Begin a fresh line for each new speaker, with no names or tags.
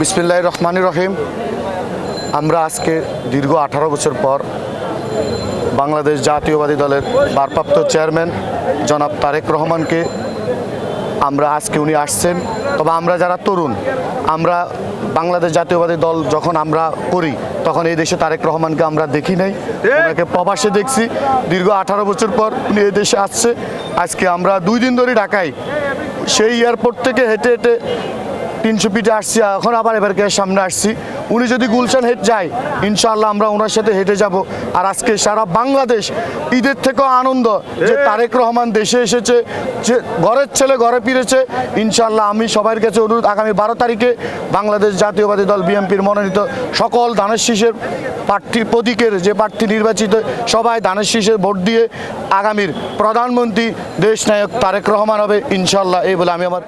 বিসমিল্লাহির রহমানির রহিম। আমরা আজকে দীর্ঘ 18 বছর পর বাংলাদেশ জাতীয়বাদী দলের ভারপ্রাপ্ত চেয়ারম্যান জনাব তারেক রহমানকে আজকে উনি আসছেন। তবে আমরা যারা তরুণ, আমরা বাংলাদেশ জাতীয়বাদী দল যখন আমরা করি তখন এই দেশে তারেক রহমানকে আমরা দেখি নাই, ওনাকে প্রবাসে দেখছি। দীর্ঘ 18 বছর পর উনি এই দেশে আসছে। আজকে আমরা 2 দিন ধরে ঢাকায় সেই এয়ারপোর্ট থেকে হেঁটে হেঁটে 300 ফিটে আসছি, এখন আবার এবারকে সামনে আসছি। উনি যদি গুলশান হেঁটে যায় ইনশাআল্লাহ আমরা ওনার সাথে হেঁটে যাব। আর আজকে সারা বাংলাদেশ ঈদের থেকেও আনন্দ যে তারেক রহমান দেশে এসেছে, যে ঘরের ছেলে ঘরে ফিরেছে। ইনশাআল্লাহ আমি সবার কাছে অনুরোধ, আগামী 12 তারিখে বাংলাদেশ জাতীয়বাদী দল বিএনপির মনোনীত সকল ধানের শীষের প্রার্থী প্রতীকের যে প্রার্থী নির্বাচিত সবাই ধানের শীষে ভোট দিয়ে আগামীর প্রধানমন্ত্রী দেশ নায়ক তারেক রহমান হবে ইনশাআল্লাহ, এই বলে আমি আমার